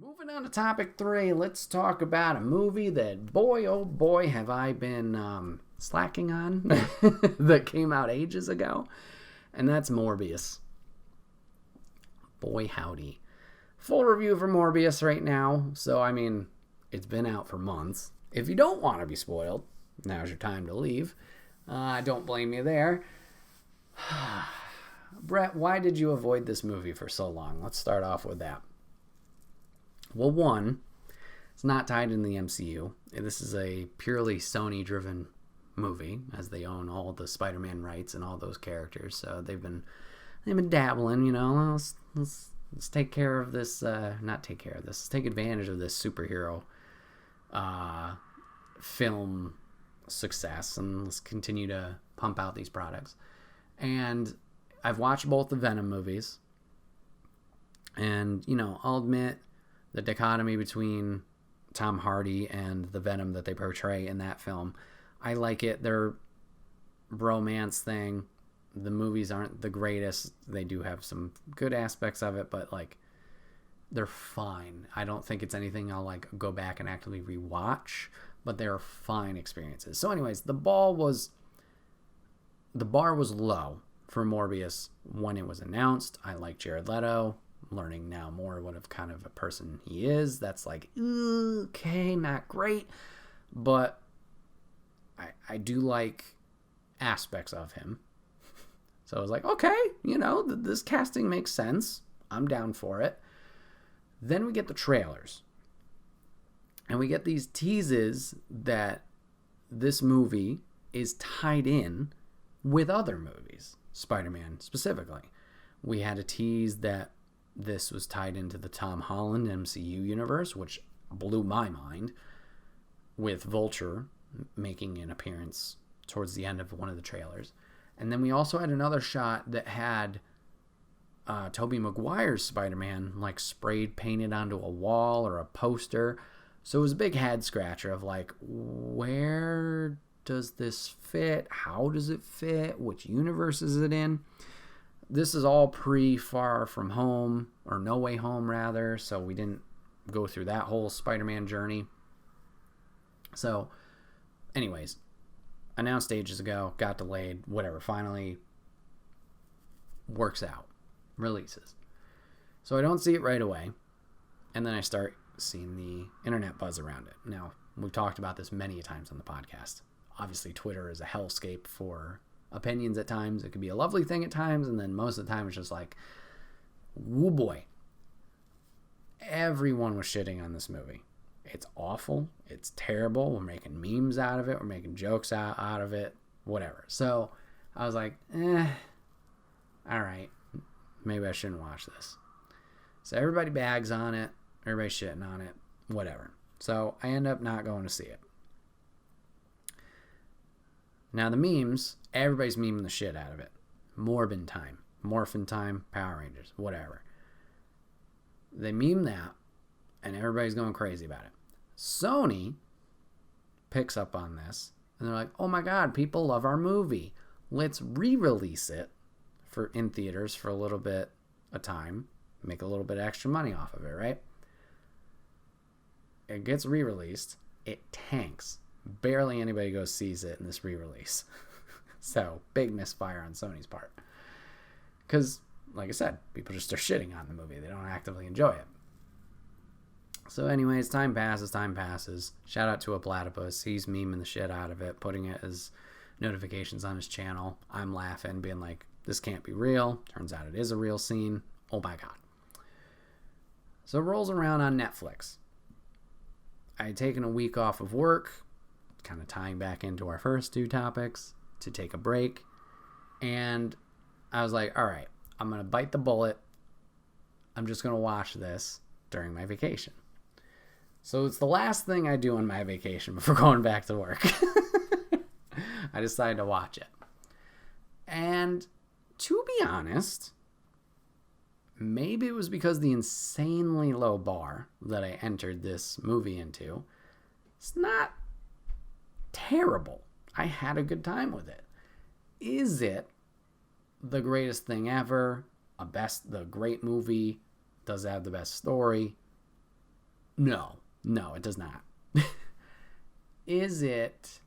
Moving on to topic 3, let's talk about a movie that, boy, oh boy, have I been slacking on that came out ages ago, and that's Morbius. Boy, howdy. Full review for Morbius right now, so I mean, it's been out for months. If you don't want to be spoiled, now's your time to leave. I don't blame you there. Bret, why did you avoid this movie for so long? Let's start off with that. Well, one, it's not tied in the MCU. This is a purely Sony-driven movie, as they own all the Spider-Man rights and all those characters. So they've been dabbling. Let's take care of this. Not take care of this. Let's take advantage of this superhero film success, and let's continue to pump out these products. And I've watched both the Venom movies, and I'll admit, the dichotomy between Tom Hardy and the Venom that they portray in that film, I like it. Their bromance thing, the movies aren't the greatest. They do have some good aspects of it, but they're fine. I don't think it's anything I'll go back and actively rewatch, but they're fine experiences. So anyways, the bar was low for Morbius when it was announced. I like Jared Leto. Learning now more what kind of a person he is. That's okay, not great, but I do like aspects of him. So I was like, okay, this casting makes sense. I'm down for it. Then we get the trailers, and we get these teases that this movie is tied in with other movies, Spider-Man specifically. We had a tease that this was tied into the Tom Holland MCU universe, which blew my mind, with Vulture making an appearance towards the end of one of the trailers. And then we also had another shot that had Tobey Maguire's Spider-Man sprayed painted onto a wall or a poster. So it was a big head scratcher of where does this fit? How does it fit? Which universe is it in? This is all pre-Far From Home, or No Way Home, rather, so we didn't go through that whole Spider-Man journey. So, anyways, announced ages ago, got delayed, whatever, finally works out, releases. So I don't see it right away, and then I start seeing the internet buzz around it. Now, we've talked about this many times on the podcast. Obviously, Twitter is a hellscape for opinions at times. It could be a lovely thing at times, and then most of the time it's just woo boy. Everyone was shitting on this movie. It's awful. It's terrible. We're making memes out of it. We're making jokes out of it. Whatever. So I was like, alright, maybe I shouldn't watch this. So everybody bags on it. Everybody's shitting on it. Whatever. So I end up not going to see it. Now the memes, everybody's memeing the shit out of it. Morphin time, Power Rangers, whatever. They meme that, and everybody's going crazy about it. Sony picks up on this, and they're like, oh my god, people love our movie. Let's re-release it in theaters for a little bit of time, make a little bit of extra money off of it, right? It gets re-released, it tanks. Barely anybody sees it in this re-release. So, big misfire on Sony's part. Because, like I said, people just are shitting on the movie. They don't actively enjoy it. So anyways, time passes. Shout out to a platypus. He's memeing the shit out of it, putting it as notifications on his channel. I'm laughing, being like, this can't be real. Turns out it is a real scene. Oh my god. So it rolls around on Netflix. I had taken a week off of work, kind of tying back into our first two topics, to take a break. And I was like, all right, I'm going to bite the bullet. I'm just going to watch this during my vacation. So it's the last thing I do on my vacation before going back to work. I decided to watch it. And to be honest, maybe it was because the insanely low bar that I entered this movie into, it's not terrible. I had a good time with it. Is it the greatest thing ever? The great movie? Does it have the best story? No, it does not. Is it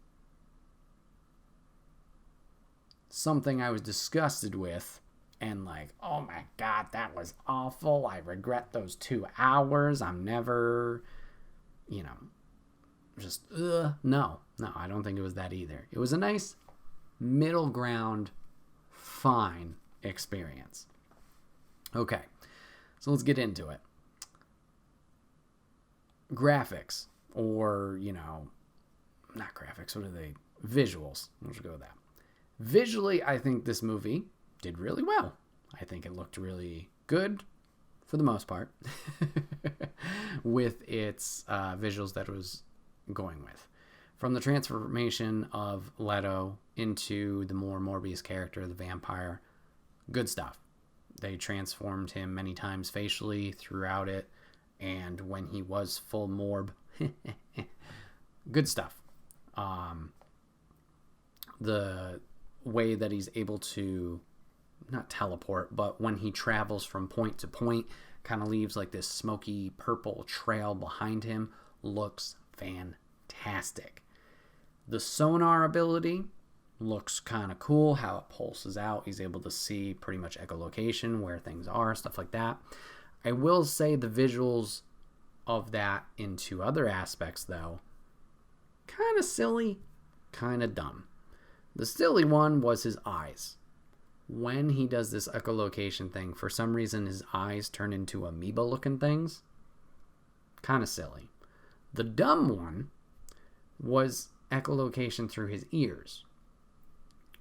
something I was disgusted with and like, oh my God, that was awful. I regret those 2 hours. I'm never, just, no, I don't think it was that either. It was a nice middle ground, fine experience. Okay, so let's get into it. Graphics, or, not graphics, what are they? Visuals. Let's go with that. Visually, I think this movie did really well. I think it looked really good for the most part with its visuals that it was going with. From the transformation of Leto into the more Morbius character, the vampire, good stuff. They transformed him many times facially throughout it, and when he was full Morb, good stuff. The way that he's able to not teleport, but when he travels from point to point, kind of leaves like this smoky purple trail behind him, looks fantastic. The sonar ability looks kind of cool, how it pulses out. He's able to see pretty much echolocation, where things are, stuff like that. I will say the visuals of that in 2 other aspects, though, kind of silly, kind of dumb. The silly one was his eyes. When he does this echolocation thing, for some reason his eyes turn into amoeba-looking things. Kind of silly. The dumb one was echolocation through his ears.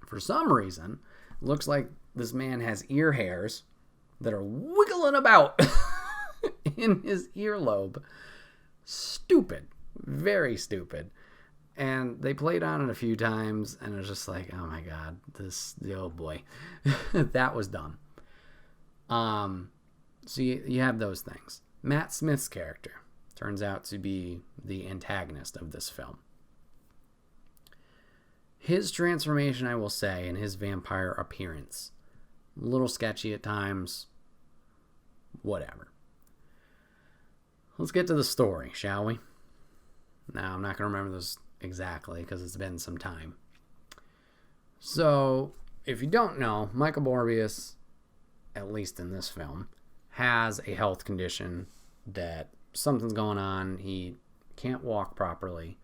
For some reason, looks like this man has ear hairs that are wiggling about in his earlobe. Stupid. Very stupid. And they played on it a few times, and it was just like, oh my God, oh boy. That was dumb. So you have those things. Matt Smith's character turns out to be the antagonist of this film. His transformation, I will say, and his vampire appearance, a little sketchy at times. Whatever. Let's get to the story, shall we? Now, I'm not going to remember this exactly because it's been some time. So, if you don't know, Michael Morbius, at least in this film, has a health condition that something's going on. He can't walk properly.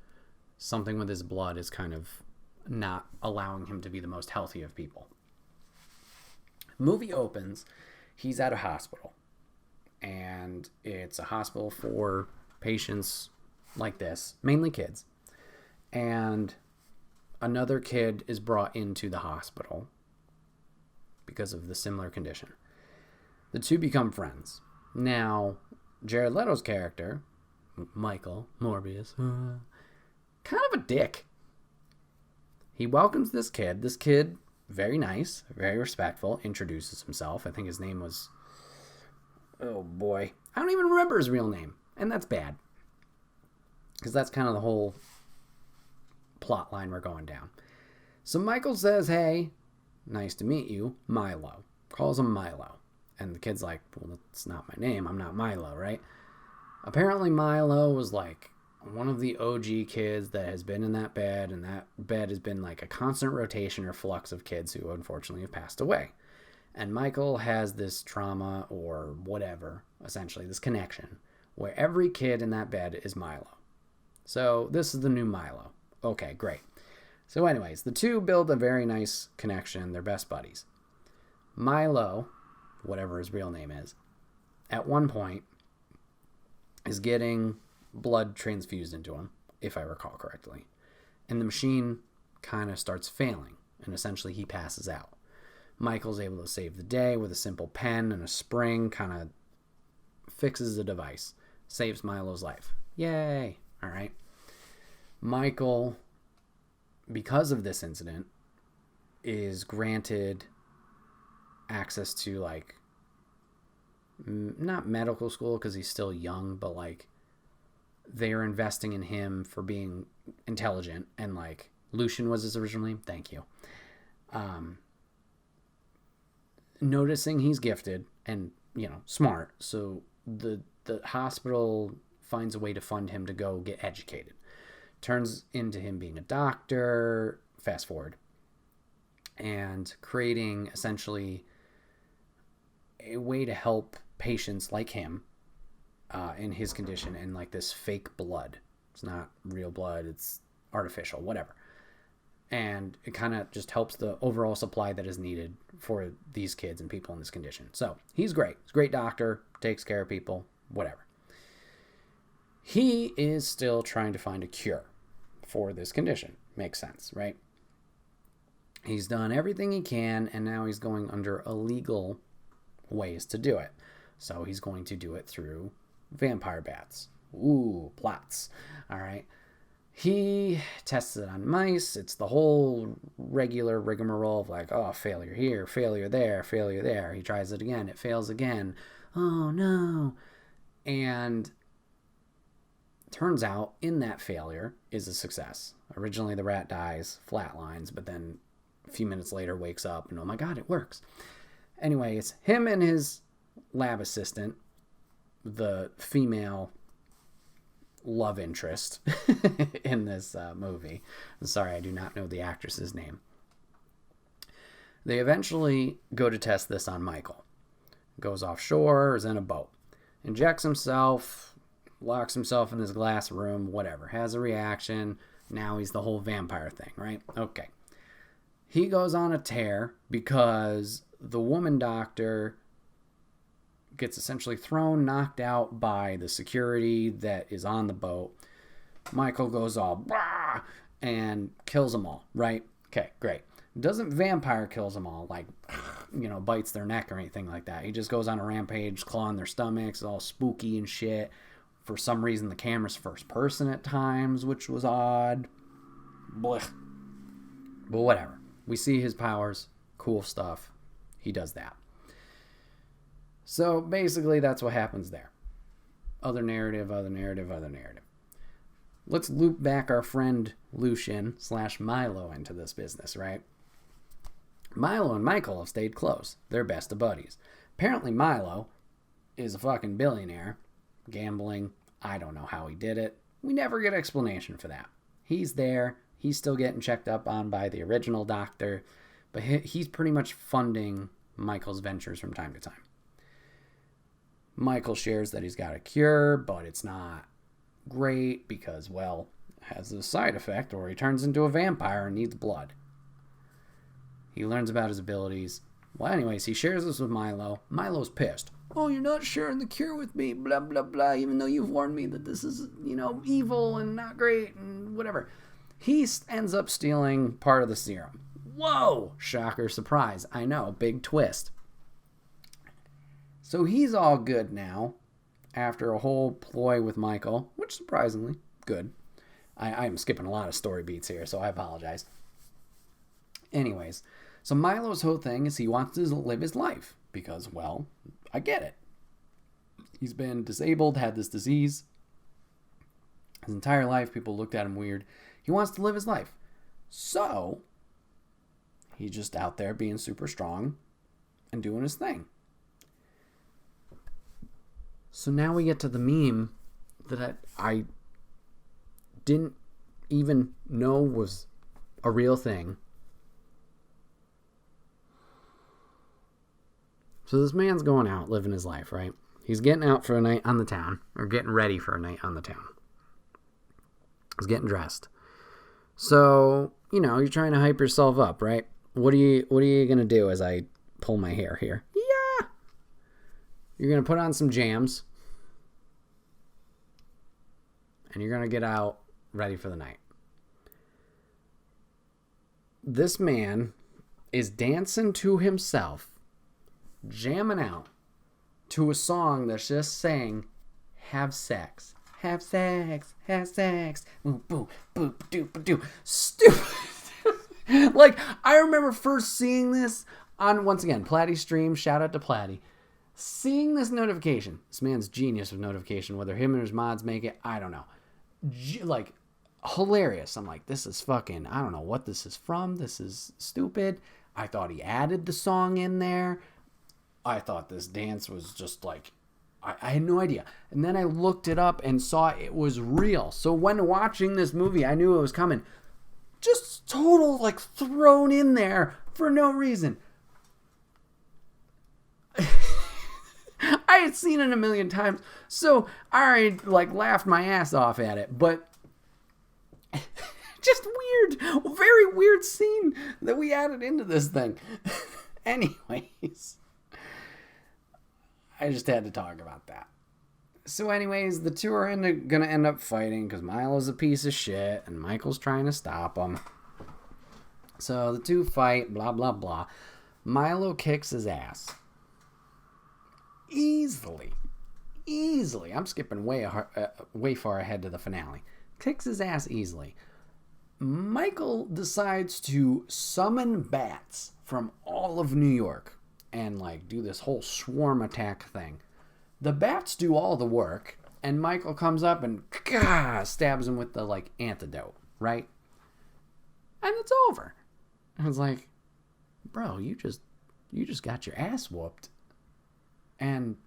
Something with his blood is kind of not allowing him to be the most healthy of people. Movie opens, he's at a hospital. And it's a hospital for patients like this, mainly kids. And another kid is brought into the hospital because of the similar condition. The 2 become friends. Now, Jared Leto's character, Michael Morbius, kind of a dick. He welcomes this kid. This kid, very nice, very respectful, introduces himself. I think his name was, oh boy, I don't even remember his real name. And that's bad. Because that's kind of the whole plot line we're going down. So Michael says, hey, nice to meet you, Milo. Calls him Milo. And the kid's like, well, that's not my name. I'm not Milo, right? Apparently Milo was like one of the OG kids that has been in that bed, and that bed has been like a constant rotation or flux of kids who unfortunately have passed away. And Michael has this trauma or whatever, essentially, this connection, where every kid in that bed is Milo. So this is the new Milo. Okay, great. So anyways, the 2 build a very nice connection. They're best buddies. Milo, whatever his real name is, at one point is getting blood transfused into him, if I recall correctly. And the machine kind of starts failing, and essentially he passes out. Michael's able to save the day with a simple pen and a spring, kind of fixes the device, saves Milo's life. Yay! All right. Michael, because of this incident, is granted access to, like, not medical school because he's still young, but, like, they are investing in him for being intelligent, and, like, Lucian was his original name. Thank you. Noticing he's gifted and, smart, so the hospital finds a way to fund him to go get educated. Turns into him being a doctor, fast forward, and creating essentially a way to help patients like him in his condition, and like this fake blood. It's not real blood, it's artificial, whatever. And it kind of just helps the overall supply that is needed for these kids and people in this condition. So he's great. He's a great doctor, takes care of people, whatever. He is still trying to find a cure for this condition. Makes sense, right? He's done everything he can, and now he's going under illegal ways to do it. So he's going to do it through vampire bats. Ooh, plots. All right. He tests it on mice. It's the whole regular rigmarole of like, oh, failure here, failure there, failure there. He tries it again. It fails again. Oh, no. And turns out in that failure is a success. Originally, the rat dies, flatlines, but then a few minutes later wakes up and, oh my God, it works. Anyway, it's him and his lab assistant, the female love interest in this movie. I'm sorry, I do not know the actress's name. They eventually go to test this on Michael. Goes offshore, is in a boat. Injects himself, locks himself in his glass room, whatever. Has a reaction. Now he's the whole vampire thing, right? Okay. He goes on a tear because the woman doctor gets essentially thrown, knocked out by the security that is on the boat. Michael goes all bah, and kills them all, right? Okay, great. Doesn't vampire kills them all, like, bites their neck or anything like that. He just goes on a rampage, clawing their stomachs, all spooky and shit. For some reason, the camera's first person at times, which was odd. Blech. But whatever. We see his powers. Cool stuff. He does that. So basically, that's what happens there. Other narrative. Let's loop back our friend Lucian / Milo into this business, right? Milo and Michael have stayed close. They're best of buddies. Apparently, Milo is a fucking billionaire. Gambling. I don't know how he did it. We never get an explanation for that. He's there. He's still getting checked up on by the original doctor. But he's pretty much funding Michael's ventures from time to time. Michael shares that he's got a cure, but it's not great because, well, it has a side effect, or he turns into a vampire and needs blood. He learns about his abilities. Well, anyways, he shares this with Milo. Milo's pissed. Oh, you're not sharing the cure with me, blah, blah, blah, even though you've warned me that this is, evil and not great and whatever. He ends up stealing part of the serum. Whoa! Shocker, surprise. I know, big twist. So he's all good now, after a whole ploy with Michael, which surprisingly, good. I'm skipping a lot of story beats here, so I apologize. Anyways, so Milo's whole thing is he wants to live his life, because, well, I get it. He's been disabled, had this disease. His entire life, people looked at him weird. He wants to live his life. So, he's just out there being super strong and doing his thing. So now we get to the meme that I didn't even know was a real thing. So this man's going out, living his life, right? He's getting out for a night on the town, or getting ready for a night on the town. He's getting dressed. So, you're trying to hype yourself up, right? What are you going to do as I pull my hair here? Yeah! You're going to put on some jams. And you're going to get out ready for the night. This man is dancing to himself, jamming out to a song that's just saying, have sex. Have sex. Have sex. Boop, boop, boop, doop, doop. Stupid. Like, I remember first seeing this on, once again, Platty stream. Shout out to Platty. Seeing this notification. This man's genius with notification. Whether him and his mods make it, I don't know. Like, hilarious. I'm like, this is fucking, I don't know what this is from. This is stupid. I thought he added the song in there. I thought this dance was just like I had no idea. And then I looked it up and saw it was real. So when watching this movie, I knew it was coming. Just total, like, thrown in there for no reason. I had seen it a million times, so I already, like, laughed my ass off at it. But just weird, very weird scene that we added into this thing. Anyways, I just had to talk about that. So anyways, the two are gonna end up fighting because Milo's a piece of shit and Michael's trying to stop him. So the two fight, blah, blah, blah. Milo kicks his ass. Easily. I'm skipping way far ahead to the finale. Kicks his ass easily. Michael decides to summon bats from all of New York and, like, do this whole swarm attack thing. The bats do all the work, and Michael comes up and stabs him with the, like, antidote, right? And it's over. I was like, bro, you just got your ass whooped. And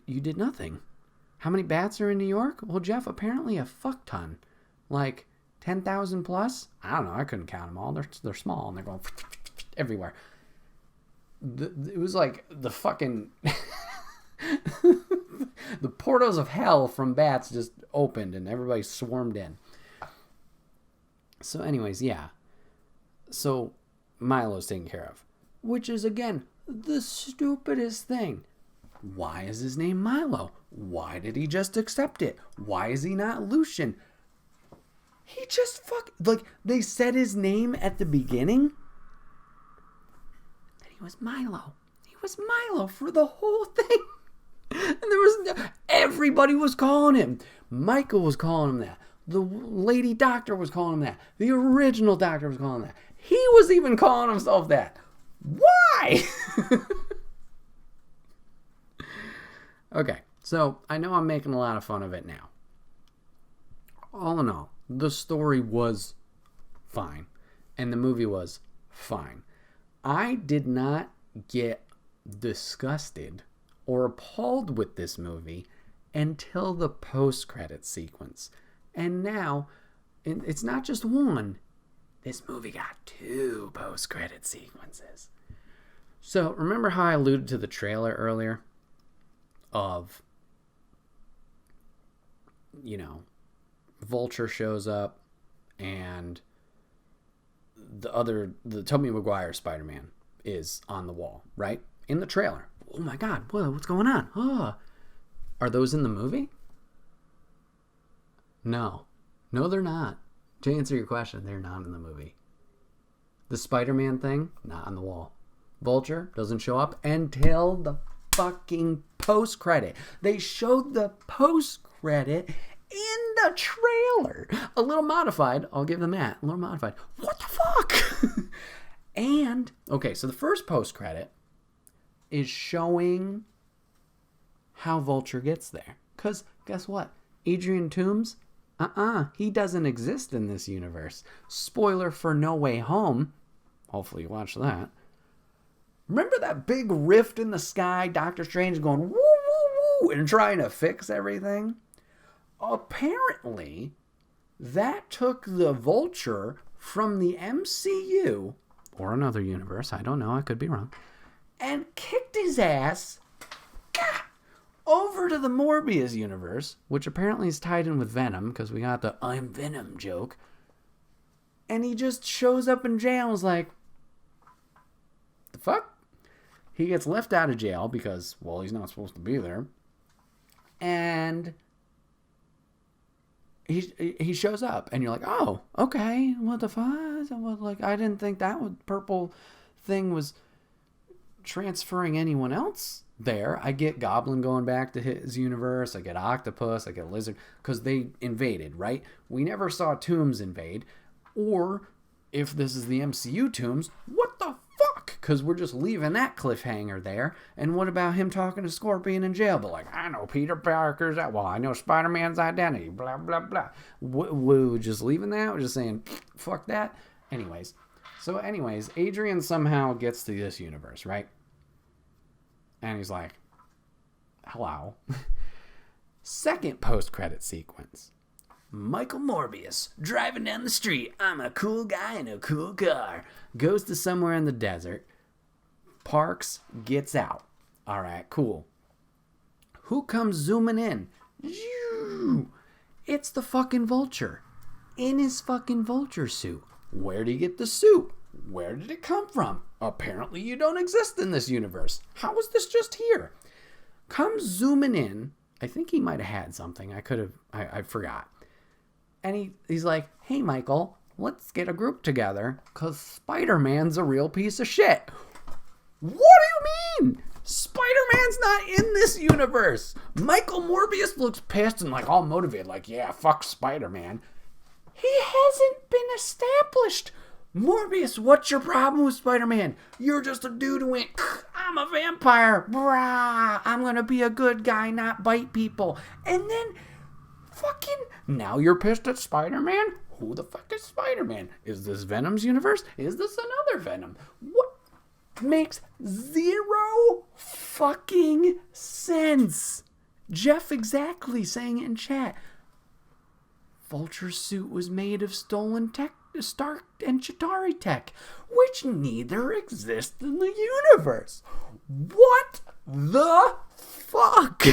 you did nothing. How many bats are in New York? Well, Jeff, apparently a fuck ton. Like 10,000 plus? I don't know. I couldn't count them all. They're small and they're going everywhere. It was like the fucking the portals of hell from bats just opened and everybody swarmed in. So anyways, yeah. So Milo's taken care of. Which is, again, the stupidest thing. Why is his name Milo? Why did he just accept it? Why is he not Lucian? He just like, they said his name at the beginning. And he was Milo. He was Milo for the whole thing. And everybody was calling him. Michael was calling him that. The lady doctor was calling him that. The original doctor was calling him that. He was even calling himself that. Why? Okay, so I know I'm making a lot of fun of it now. All in all, the story was fine, and the movie was fine. I did not get disgusted or appalled with this movie until the post-credit sequence. And now, it's not just one. This movie got 2 post-credit sequences. So, remember how I alluded to the trailer earlier? Of, you know, Vulture shows up and the Tobey Maguire Spider-Man is on the wall, right? In the trailer. Oh my God, what's going on? Oh. Are those in the movie? No, they're not. To answer your question, they're not in the movie. The Spider-Man thing, not on the wall. Vulture doesn't show up until the fucking post-credit. They showed the post-credit in the trailer. A little modified. I'll give them that. A little modified. What the fuck? And, okay, so the first post-credit is showing how Vulture gets there. Because, guess what? Adrian Toomes, he doesn't exist in this universe. Spoiler for No Way Home. Hopefully you watch that. Remember that big rift in the sky? Doctor Strange going woo, woo, woo, and trying to fix everything? Apparently, that took the Vulture from the MCU, or another universe, I don't know, I could be wrong, and kicked his ass over to the Morbius universe, which apparently is tied in with Venom, because we got the I'm Venom joke. And he just shows up in jail and is like, the fuck? He gets left out of jail because, well, he's not supposed to be there. And he shows up, and you're like, oh, okay, what the fuck? Like, I didn't think that purple thing was transferring anyone else there. I get Goblin going back to his universe. I get Octopus. I get Lizard, because they invaded, right? We never saw Toomes invade. Or, if this is the MCU Toomes, what the fuck? Because we're just leaving that cliffhanger there. And what about him talking to Scorpion in jail? But like, I know Peter Parker's that. Well, I know Spider-Man's identity. Blah, blah, blah. We're just leaving that. We're just saying, fuck that. Anyways, Adrian somehow gets to this universe, right? And he's like, hello. Second post-credit sequence. Michael Morbius, driving down the street. I'm a cool guy in a cool car. Goes to somewhere in the desert. Parks, gets out. All right, cool. Who comes zooming in? It's the fucking Vulture. In his fucking Vulture suit. Where did he get the suit? Where did it come from? Apparently you don't exist in this universe. How was this just here? Comes zooming in. I think he might have had something. I forgot. And he's like, hey, Michael, let's get a group together because Spider-Man's a real piece of shit. What do you mean? Spider-Man's not in this universe. Michael Morbius looks pissed and like all motivated. Like, yeah, fuck Spider-Man. He hasn't been established. Morbius, what's your problem with Spider-Man? You're just a dude who went, I'm a vampire. Brah, I'm going to be a good guy, not bite people. And then fucking, now you're pissed at Spider-Man? Who the fuck is Spider-Man? Is this Venom's universe? Is this another Venom? What makes zero fucking sense? Jeff exactly saying it in chat. Vulture's suit was made of stolen tech, Stark and Chitauri tech, which neither exist in the universe. What the fuck?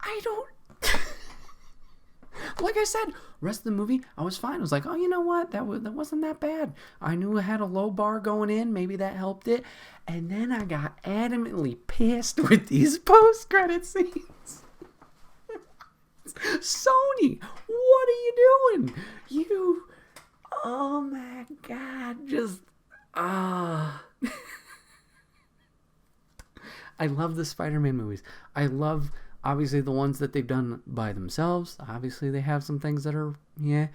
I don't... Like I said, rest of the movie, I was fine. I was like, oh, you know what? That wasn't that bad. I knew it had a low bar going in. Maybe that helped it. And then I got adamantly pissed with these post-credit scenes. Sony, what are you doing? Oh my God, just, I love the Spider-Man movies. I love, obviously, the ones that they've done by themselves. Obviously, they have some things that are, yeah.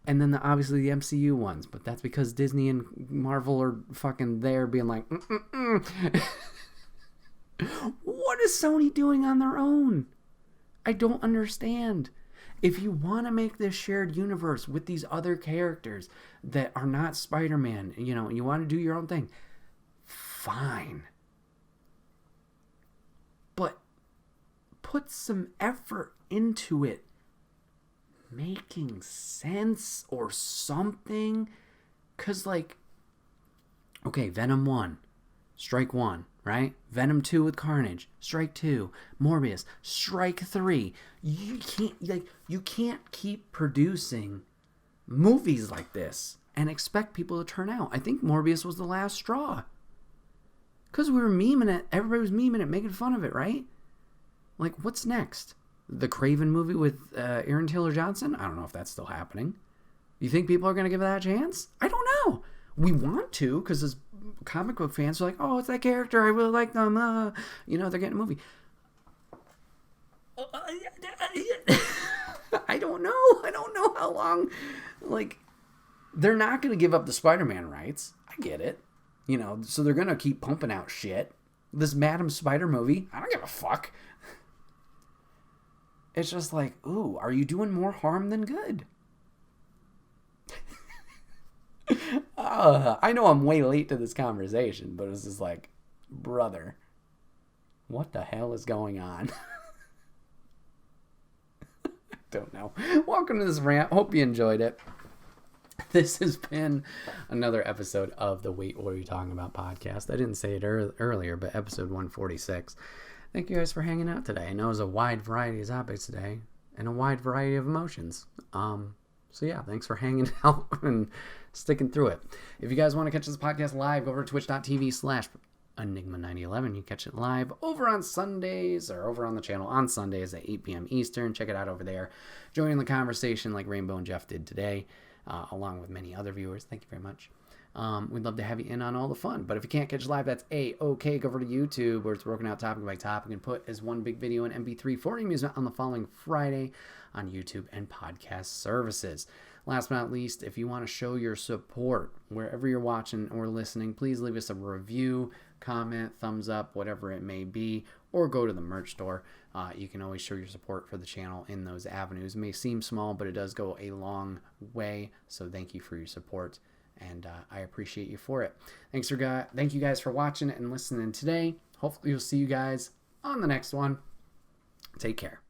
And then, obviously, the MCU ones. But that's because Disney and Marvel are fucking there being like, What is Sony doing on their own? I don't understand. If you want to make this shared universe with these other characters that are not Spider-Man, you want to do your own thing, fine. But put some effort into it making sense or something. Because, okay, Venom 1, strike 1. Right? Venom 2 with Carnage, strike 2. Morbius, strike 3. You can't keep producing movies like this and expect people to turn out. I think Morbius was the last straw. Because we were memeing it. Everybody was memeing it, making fun of it, right? Like, what's next? The Craven movie with Aaron Taylor Johnson? I don't know if that's still happening. You think people are going to give that a chance? I don't know. We want to, because as comic book fans are like, oh, it's that character. I really like them. They're getting a movie. I don't know. I don't know how long. They're not going to give up the Spider-Man rights. I get it. So they're going to keep pumping out shit. This Madam Spider movie, I don't give a fuck. It's just like, ooh, are you doing more harm than good? I know I'm way late to this conversation, but it's just like, brother, what the hell is going on? I don't know. Welcome to this rant. Hope you enjoyed it. This has been another episode of the Wait, What Are You Talking About podcast. I didn't say it earlier, but episode 146. Thank you guys for hanging out today. I know it was a wide variety of topics today and a wide variety of emotions. So yeah, thanks for hanging out and sticking through it. If you guys want to catch this podcast live, go over to twitch.tv/Enigma9011. You catch it live over on Sundays or over on the channel on Sundays at 8 p.m. Eastern. Check it out over there. Join in the conversation like Rainbow and Jeff did today, along with many other viewers. Thank you very much. We'd love to have you in on all the fun. But if you can't catch live, that's A-okay. Go over to YouTube where it's broken out topic by topic and put as one big video in MP3 for your amusement on the following Friday on YouTube and podcast services. Last but not least, if you want to show your support wherever you're watching or listening, please leave us a review, comment, thumbs up, whatever it may be, or go to the merch store. You can always show your support for the channel in those avenues. It may seem small, but it does go a long way. So thank you for your support. and I appreciate you for it. Thank you guys for watching and listening today. Hopefully, we'll see you guys on the next one. Take care.